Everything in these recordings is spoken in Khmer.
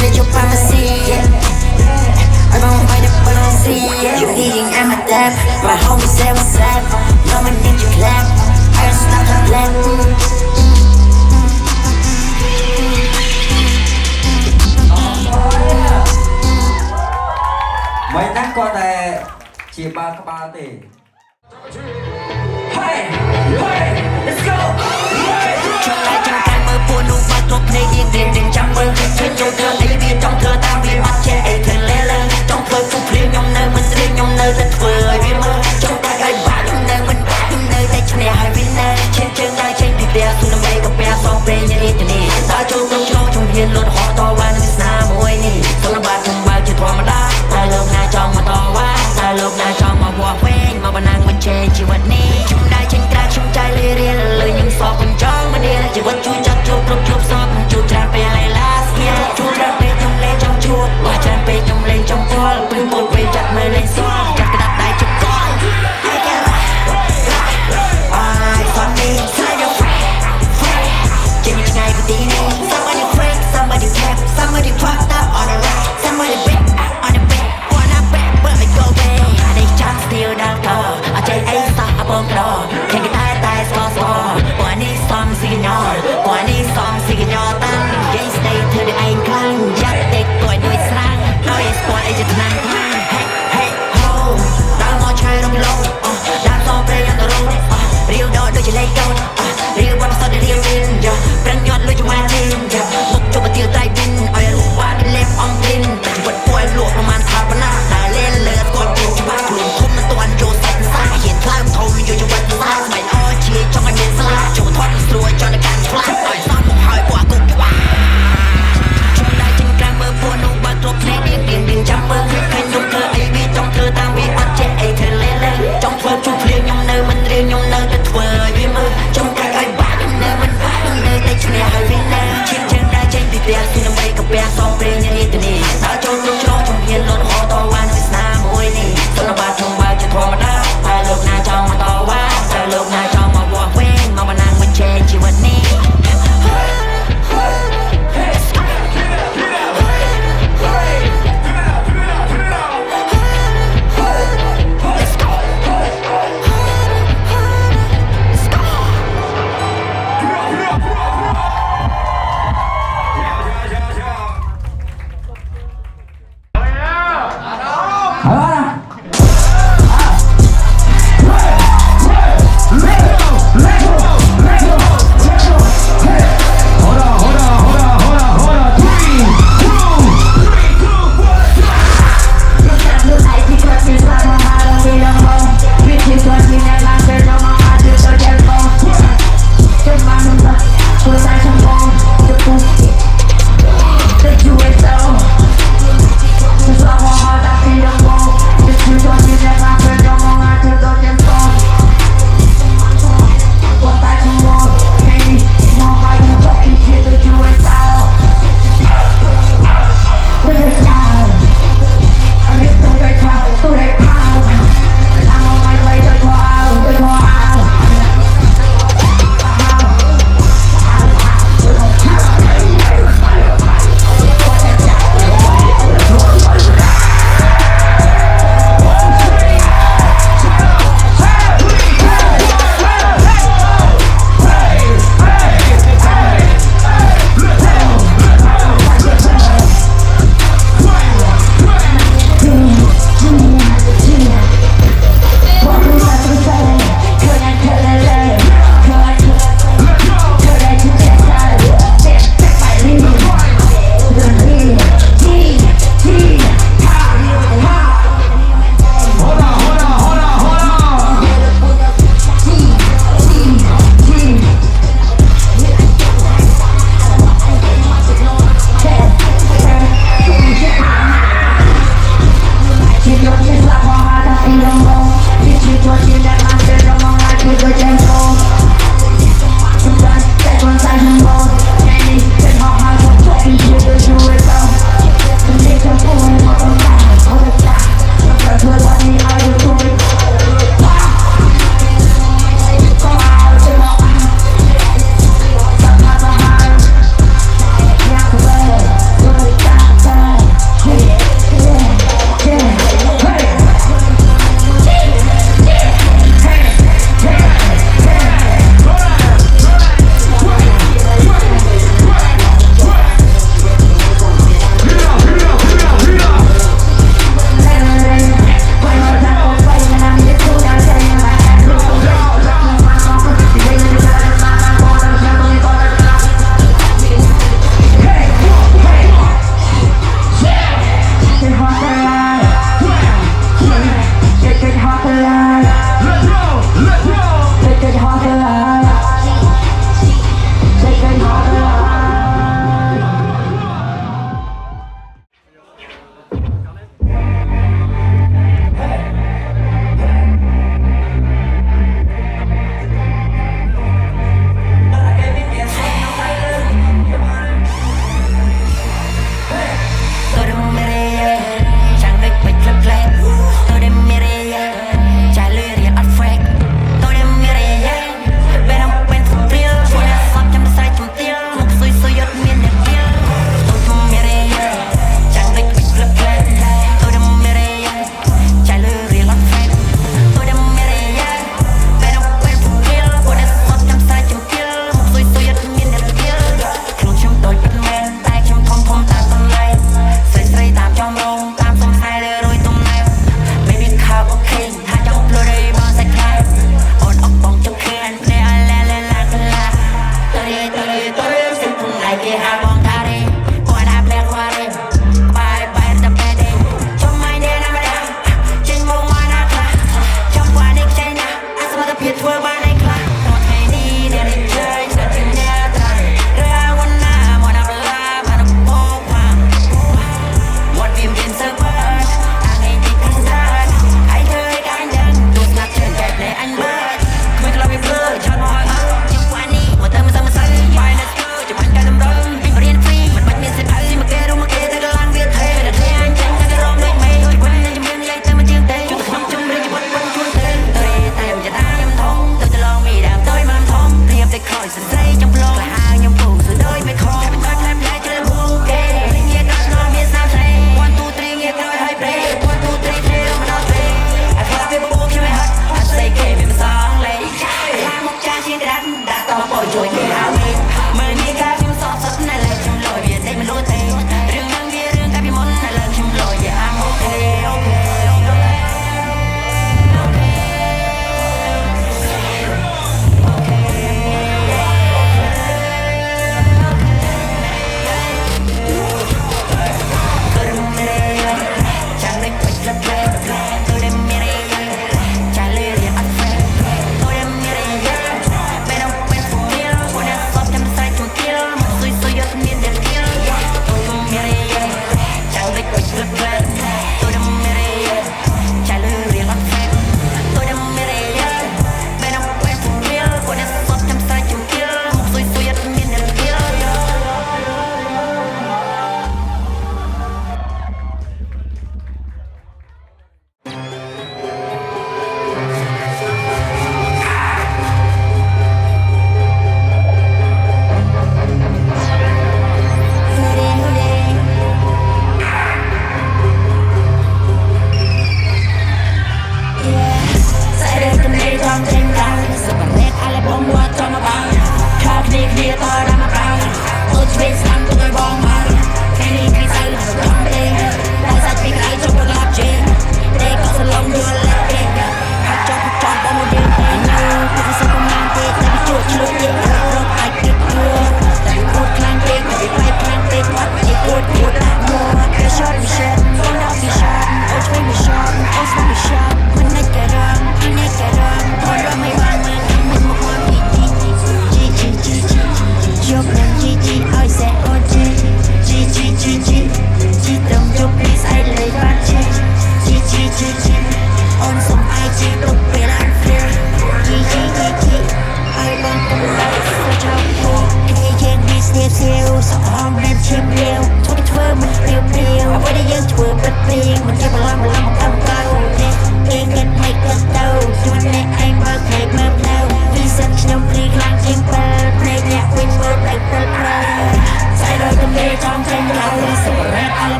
Let your privacy, I don't fight it, but I don't see it. You eating at my dab. My homie said what's up. Know my ninja clap. I just stop the black. Mấy nát con này chỉ ba các ba tỷ. Hey, hey, let's go. Trở lại trong cái mơ buồn nụ hoa tốt này điên điên điên trăm mơ. Trên trong thơ ấy vì trong thơ ta vì mắt che ấy thường lẽ lơ. Trong thơ phút riêng nhom nơi mình riêng nhom nơi rất vừa vì mơ. Trong ta gai bả nhom nơi mình bả nhom nơi tay chân này hai bên nơi. Trên chân ai trên thì đeo xuống nằm bay gặp bè so về như đi từ nè. Ta trông trong hiền luôn họ to qua nơi xa môi nè. Sau là ba trong ba chưa thoa mà đá. Ta lợp na trong mà to quá. Ta lợp na trong mà bỏ quên mà bà nàng bên trên chỉ vật nè. Chúng đai trên ca chúng trai lê rê lời những so cùng trong mà đi là chỉ vật chui chắc chụp lúc chụp so cùng chụp trà về lại last year chụp trà về trong lên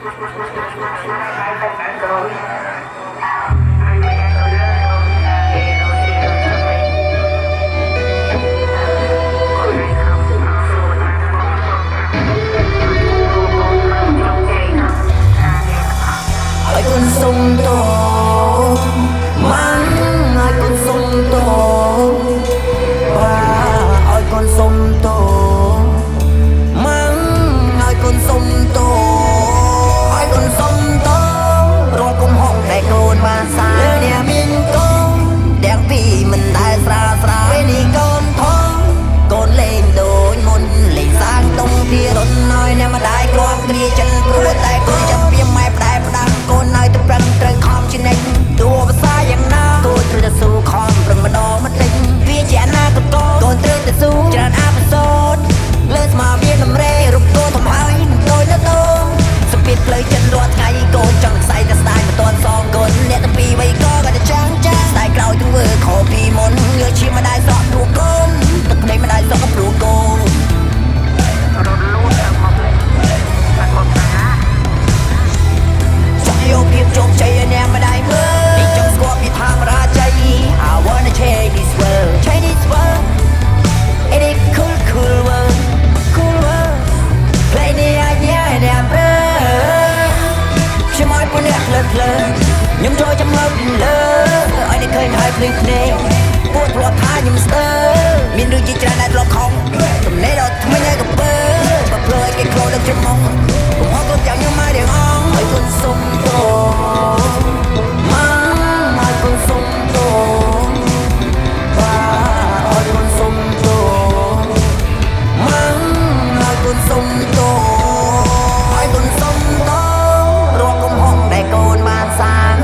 ai con sông to mang ai con sông to và ai con sông to mang ai con sông to ai con sông to rồi cùng hồng đại cồn mà xa lên nhà miền công đẹp vì mình đại xa xa bên đi con lên đôi môn lên sang tông tia đón nói nè mà đại con tia chân cua tay con chăm viêm mai đại đăng con nói tập răng trời khom trên anh đùa và xaយ៉ាងណាcôត្រូវតែស៊ូខំប្រឹងម្ដងមកតិចវាជាអនាគតកូនត្រូវតែស៊ូច្រើនអបសូតលើស្មាមានដំរេរូបកូនធំហើយមិនដូចនៅតងសម្ពាធផ្លូវចិត្តរាល់ថ្ងៃកូនចង់ខ្សែតែស្ដាយមិនទាន់សងកូនអ្នកទាំងពីរវ័យក៏តែចាំងចាស់ស្ដាយក្រោយទាំងវើខុសពីមុនងើជាម្ដាយស្រក់ព្រោះកូនទឹកភ្នែកម្ដាយស្រក់ក៏ព្រោះកូនយកភាពជោគជ័យឲ្យអ្នកម្ដាយមើលពីចង់ស្គាល់ពីថាបរាជ័យ I wanna change this world change this world it is cool world play នេះឲ្យញ៉ាំអ្នកប្រើខ្ញុំឲ្យពួកអ្នកភ្លើខ្ញុំចូលចាំមើលពីលើឲ្យអ្នកឃើញហើយភ្លេងភ្នែកពួកធ្លាប់ថាខ្ញុំស្ទើរមានរឿងជាច្រើនដែលធ្លាប់ខំទំនេរដល់ថ្មីនៅកំពើបើភ្លើឲ្យគេខ្លោដល់ច្រមុំកុំហត់គ្រប់យ៉ាងខ្ញុំមកទាំងអងឲ្យគុណសុំតមកគុណសុំតបាទឲ្យគុណសុំតមកគុណសុំតឲ្យគុណសុំតរកកំហុសដែលកូនបានសាង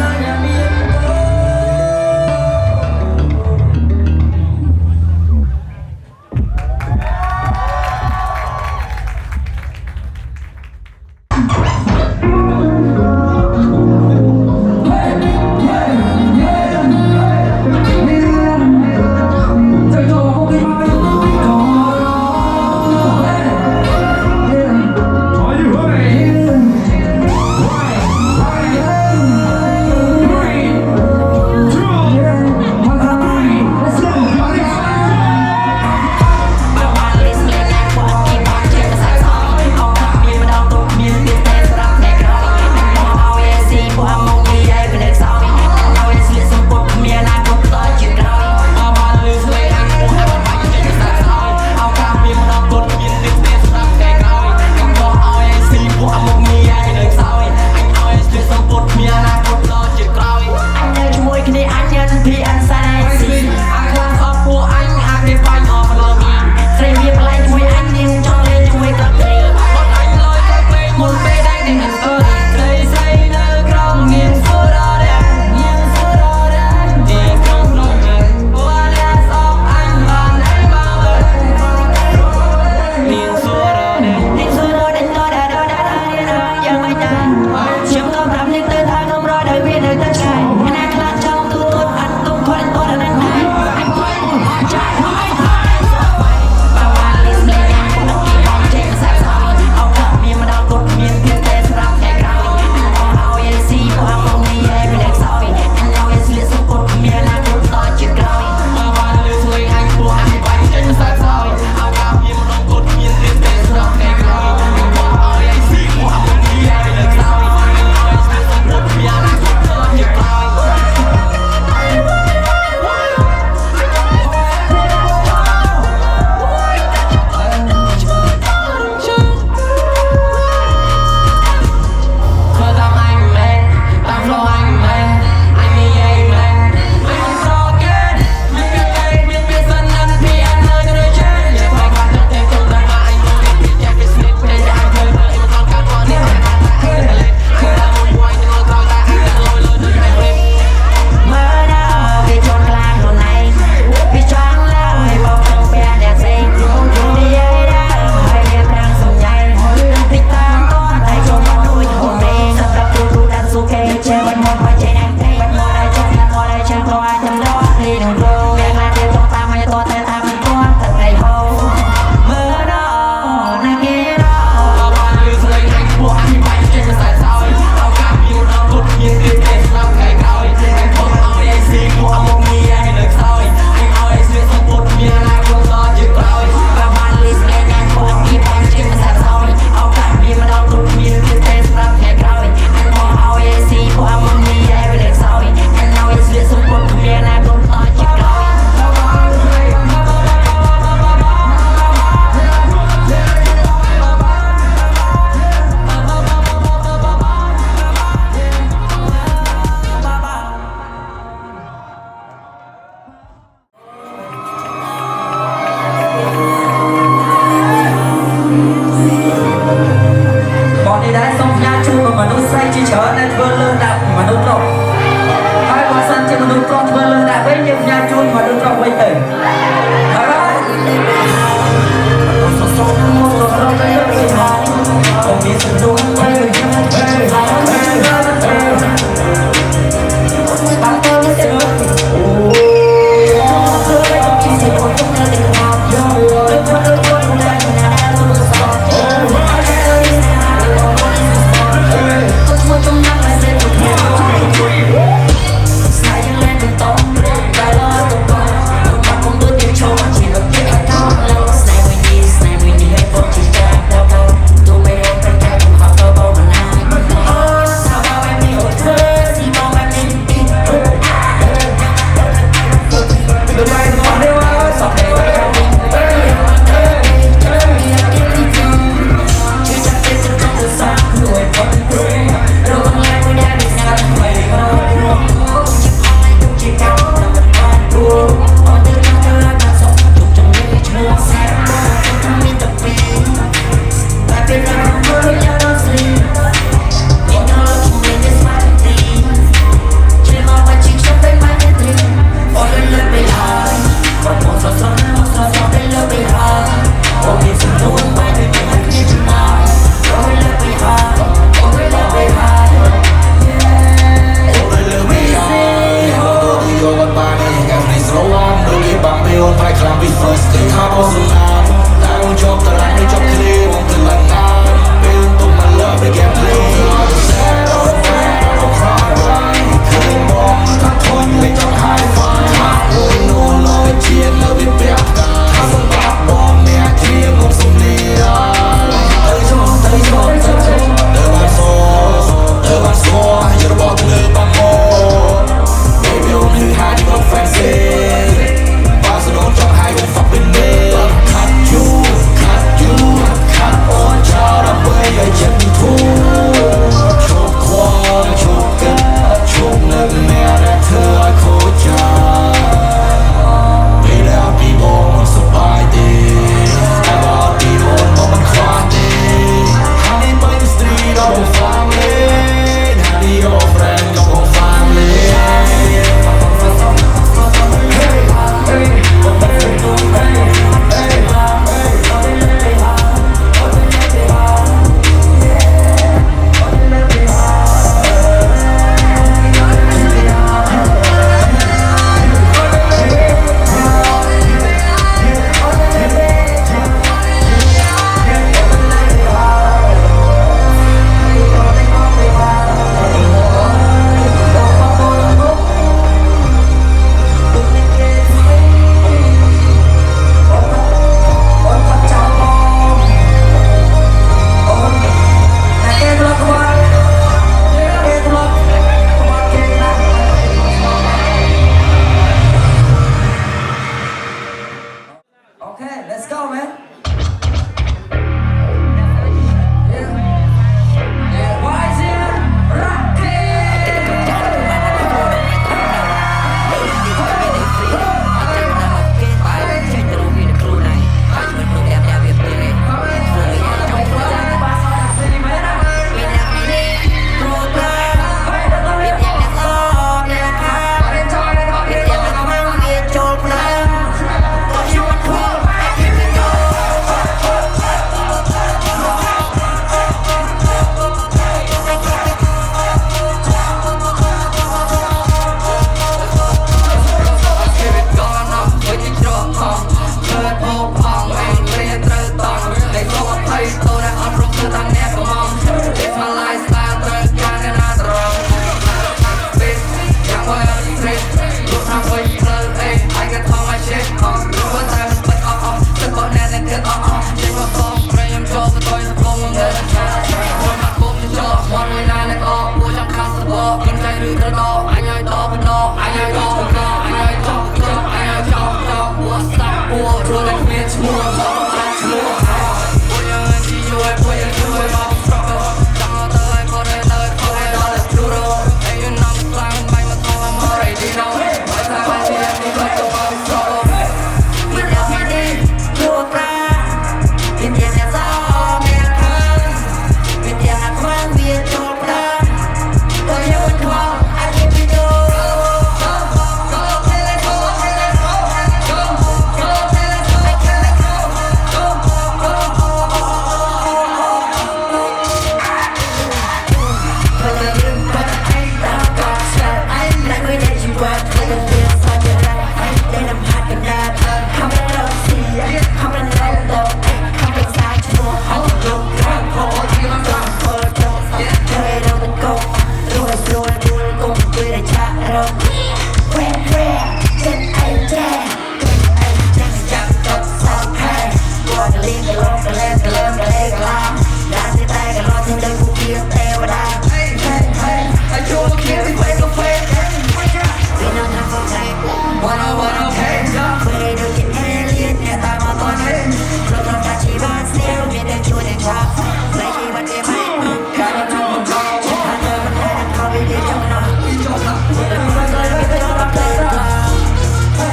ជាទេវតា I don't care if I go fake We know time for time Wanna take ya ធ្វើដូចជា alien អ្នកតាមមកតនេះគ្រប់ក្នុងការជីវិតស្ទាវមានតែជួយតែឆាប់តែជីវិតវាមិនការនឹងក្នុងកោថាទៅមិនហើយនឹងខំវាចង់ណាស់តែមិនស្លាប់វាទៅដល់ទៅ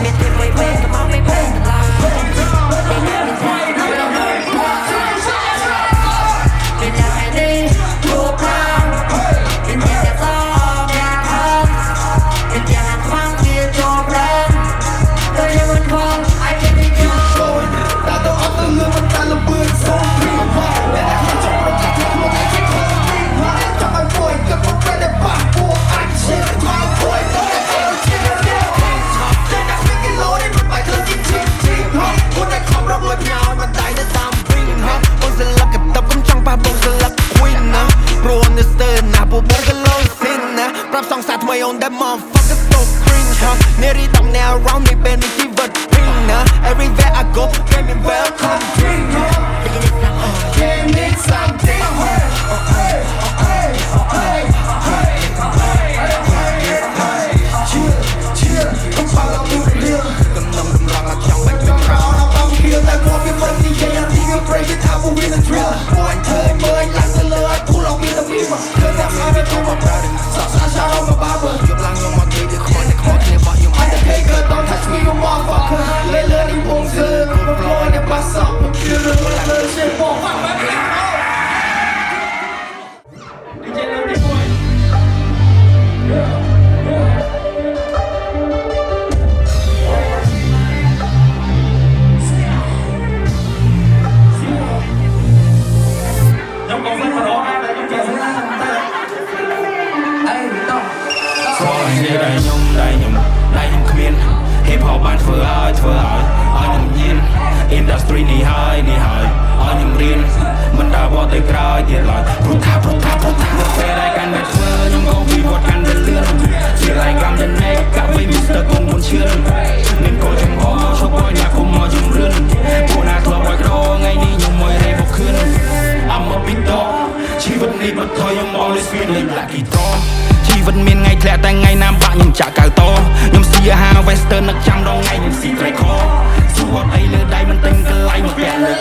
មានទីមួយពេលក៏មកមិនពេលឡាតែអ្នកមានថាเป็นอย่างไรดีทุกครั้งเป็นอย่างแต่ซ้อมอย่างครั้งเป็นอย่างนั้นฟังที่จบแล้วก็ยังมันคง I can be you តែទៅអត់ទៅលឿនមិនតែលំបឿនសូមព្រីមកតែតែចង់រត់จากខ្លួនឯងជាខ្លួនទីមកចាំឲ្យពួយក៏មិនពេលដែលបាក់ពួកអញជាមកពួយទៅតែខ្លួនជាតែដាក់ពីគីឡូនេះមិនបាយខ្លួនជាជីហ៎ពួកតែខំរកលុយញ៉ោមិនដៃទៅតាមព្រីហ៎បងស្លឹកកtậpកុំចង់ប៉ះបងស្លឹក Queen ណាព្រោះ understand ណាពួកបងក៏លោសិនណាប្រាប់សងសាថ្មី on that motherfucker so cringe ហ៎នារីតំណែ around me ពេលនេះជីវិត ping ណា everywhere I go get me welcome drink give me something cheer កំប៉ាល់មករៀលកំណំតម្រង់អត់ចង់បាញ់ចង់រោណាបងហៀតែមកវាមិននិយាយអាទីវា break it out we in the drill ពួកអញធ្វើមើលឡើងទៅលើឲ្យ pull on me the beam ធ្វើតែមកវាចូលមក proud សោះសាសាមកបាបយប់ឡើងខ្ញុំមកនិយាយទៅខ្វល់គ្នាបោះខ្ញុំ undertaker don't touch me you motherfucker លេលើនេះបងសើកុំប្រយនេះបាសក់មកជឿរឿងលើ shit បងបាក់បាក់ Nhóm con phải mà đó ai cũng kêu ra Ê, đâu ស្គាល់ឲ្យនិយាយដៃខ្ញុំគ្មាន hip hop បានធ្វើឲ្យខ្ញុំញៀន industry នេះហើយឲ្យខ្ញុំរៀនមិនដើរវត្តទៅក្រោយទៀតឡើយព្រោះថាពេលដែលកាន់តែធ្វើខ្ញុំក៏វិវត្តកាន់តែលឿន Feel like I'm the next កាប់វិញ Mr. គុំមុនឈឿនមានកោចំហឈប់ឲ្យអ្នកគុំមកជំរឿនពួកណាធ្លាប់ឲ្យក្រថ្ងៃនេះខ្ញុំមួយរេបខឿន I'm a big dog ជីវិតនេះមិនថយខ្ញុំ always feel like lucky dog ជីវិតមានថ្ងៃធ្លាក់តែថ្ងៃណាបាក់ខ្ញុំចាក់កៅតខ្ញុំស៊ីអាហារ western នឹកចាំដងថ្ងៃខ្ញុំស៊ីត្រីខសួរអីលើដៃមិនទិញកន្លែងមកពាក់លើក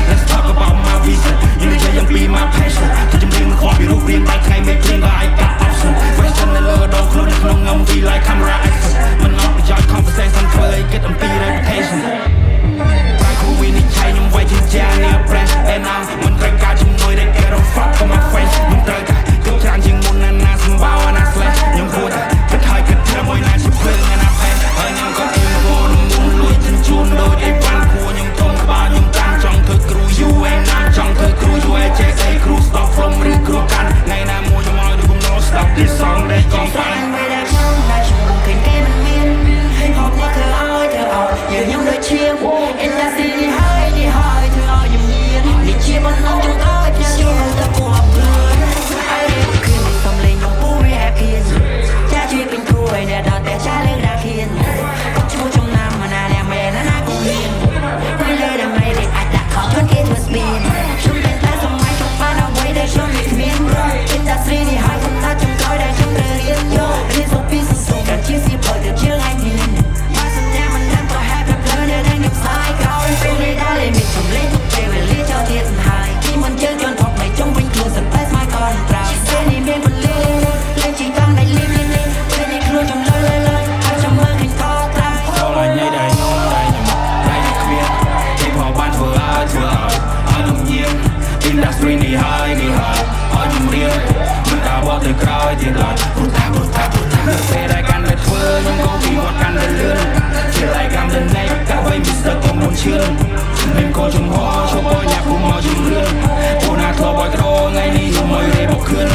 Let's talk about my vision យើងនិយាយអំពី my passion ទៅជំនឿមិនខ្វល់ពីរូបរាងដៃថ្ងៃមេព្រៀងក៏ I got option question នៅលើដងខ្លួនក្នុងងំ be like camera action មិនអត់ប្រយោជន៍ conversation ធ្វើឲ្យគិតអំពី reputation តែគូវិនិច្ឆ័យខ្ញុំវាយជាជានេះ fresh and now មិនត្រូវការជំនួយដែល get on fuck for my face មិនត្រូវការគិតច្រើនជាងមុនណាសម្បាវណា slash ខ្ញុំគួរតែគិតឲ្យគិតធ្វើមួយណាជាភ្លើងណា ផេះហើយខ្ញុំក៏អ៊ីមវ៉នមុនលួយជិនជូនដូចឯវ៉ាន់គួរខ្ញុំធំក្បាលខ្ញុំកាន់ចង់ធ្វើគ្រូ you ain't ណាចង់ធ្វើគ្រូ you ain't JA គ្រូ stop from ឬគ្រូកាន់ថ្ងៃណាមួយខ្ញុំឲ្យដូចខ្ញុំ no stop this song ដែលកងបាន ពេលដែលខ្ញុំណាជួបឃើញគេមិនមានហត់មកធ្វើឲ្យយើងខ្ញុំដូចជា industry នេះហើយធ្វើឲ្យខ្ញុំមាននេះជាបំណងចង់ឲ្យខ្ញុំចូលទៅគួរអត់ព្រឺហើយគឺសំលេងខ្ញុំពូវាអាគៀនចាជួយពេញគួរឲ្យអ្នកដល់តែចាលើដាគៀនក៏ឈ្មោះចំណាំមកណាអ្នកមែនណាគូហ៊ានពេលលើដើម្បីលេខអាចដាក់ខំជន់គេធ្វើស្ពានខ្ញុំតែតែសម័យចង់បានអ្វីដែលខ្ញុំមិនមាន industry នេះហើយខ្ញុំថាចង់ក្រោយដែលខ្ញុំត្រូវរៀនយករៀនសូពីសូកាជាសៀបទៅជាងឯងមានមកសញ្ញាមិនដឹងប្រហែលប្រភ្លើនៅនឹងខ្ញុំផ្សាយក្រោយពេលនេះដល់លេមានចំលេងទុកពេលវេលាចោលទៀតហើយពីមិនជើងជន់ថប់មិនចង់វិញខ្លួនសន្តែស្មាយក៏ត្រង់ពេលនេះមានពលលេលេងជីតាំងដៃលីពេលនេះខ្លួនចំលើហើយចាំមើលឃើញខត្រៃ ស្គាល់ឲ្យនិយាយដៃខ្ញុំគ្មាន hip hop បានធ្វើឲ្យខ្ញុំញៀន industry នេះហើយខ្ញុំរៀនមិនដើរវត្តទៅក្រោយទៀតឡើយព្រោះថាពេលដែលកាន់តែធ្វើខ្ញុំក៏វិវត្តកាន់តែលឿន Feel like I'm the next កាប់វិញ Mr. គុំមុនឈឿនមានកោចំហឈប់ឲ្យអ្នកគុំមកជំរឿនពួកណាធ្លាប់ឲ្យក្រថ្ងៃនេះខ្ញុំមួយរេបខឿន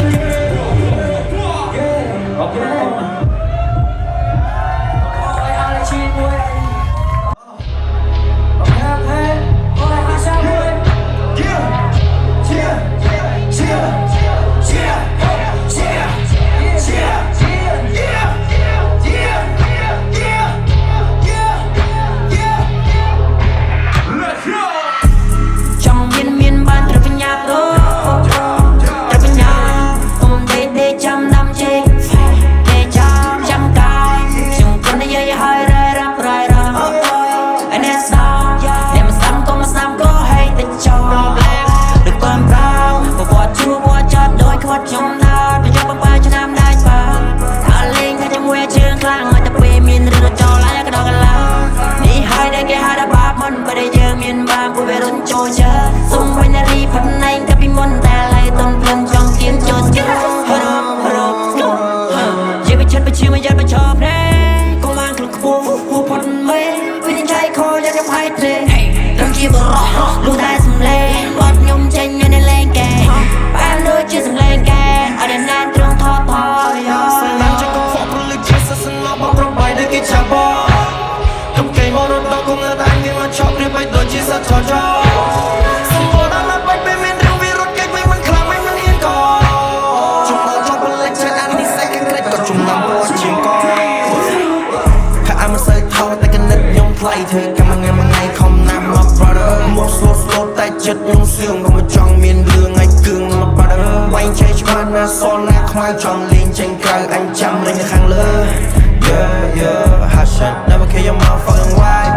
ចង់មានបានត្រូវបញ្ញាទៅត្រូវបញ្ញា ចិត្តខ្ញុំសៀងក៏មកចង់មានរឿងឲ្យគឹងមកបាត់វាយចេះច្បាស់ណាសនណាខ្មៅចង់លេងចេញក្រៅអញចាំលេងនៅខាងលើ Hashtag never kill your motherfucking wife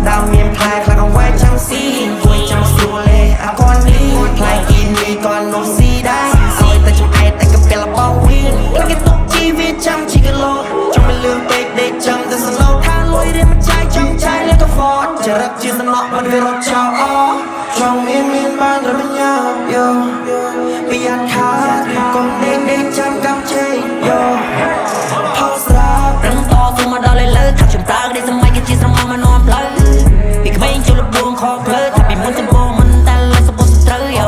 ដើមមានផ្លែខ្លះកង្វែចង់ស៊ីគួយចង់ស្រួលលេអាកូននេះផ្លែគីនេះក៏នោះស៊ីដែរឲ្យតែចំអែតតែកពេលបោវិញគេទុកជីវិតចាំជីគីឡូចង់មិនលឿនពេកដេកចាំតែសឡូថាលុយរៀនមិនចាយចង់ចាយលេក៏ Ford ចរិតជាសំណក់មិនវារត់ចោលអចង់មានបានរំញាប់យោពីអាខាកុំដេកចាំកំជ័យយោផោស្រារឹងតស៊ូមកដល់លើថាខ្ញុំប្រើដែលសម័យគេជាស្រមោលមកនាំផ្លូវពីក្មេងចូលលបួងខកភ្លើថាពីមុនចំពោះមិនតែលើសពុះត្រូវយោ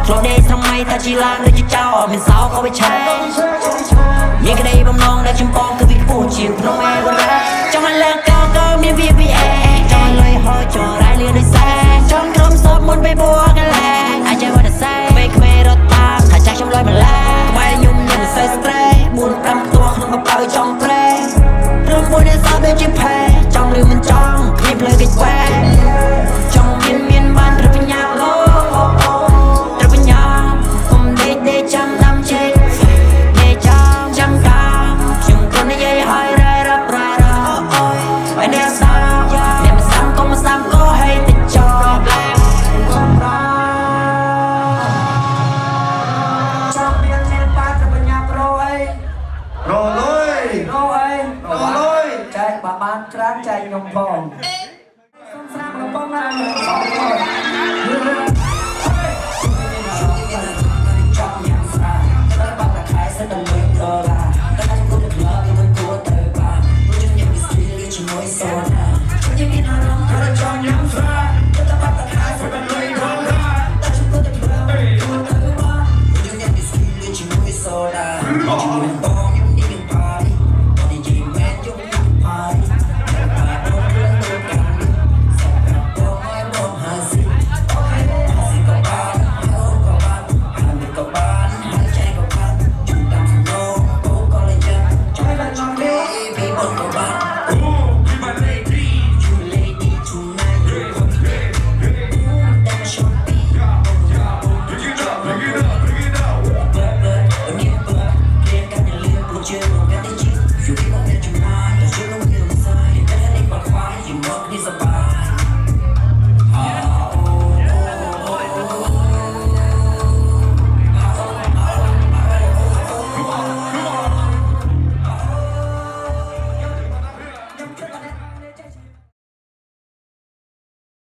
ឆ្លងដេកសម័យថាជីឡានឬជាចោលមានសោក៏វាឆែមានក្តីបំណងដែលខ្ញុំបងគឺវាខ្ពស់ជាងភ្នំអេវរ៉ាចង់ឲ្យលើកក៏មាន VPA ចង់ឲ្យលុយហោចង់រ៉ៃលឿនដូចសែចង់ក្រុមសតមុនពេលបួកកន្លែងអាចចេះវត្តសែក្មេងរត់តាមថាចាស់ខ្ញុំលុយបន្លែក្បែរខ្ញុំនឹងសើស្រែ4-5ខ្ទាស់ក្នុងកប៉ៅចង់ប្រែរឿងមួយដែលសោះដូចជាផែចង់ឬមិនចង់គ្មានផ្លូវគេខ្វែចង់មានបានត្រូវបញ្ញាអូត្រូវបញ្ញាកុំដេកចាំដាំជេកដេកចាំតាមខ្ញុំគ្រាន់តែនិយាយឲ្យរ៉ៃរ៉ាប់រ៉ារ៉ាអូយហើយអ្នកសាអ្នកមិនសាំក៏ហេតុតែចោលចង់មានបានត្រូវបញ្ញាប្រូអី រលុយ អូអី រលុយ ចែកបានច្រើនចែកខ្ញុំផងសុំស្រាប់កំប៉ុងណា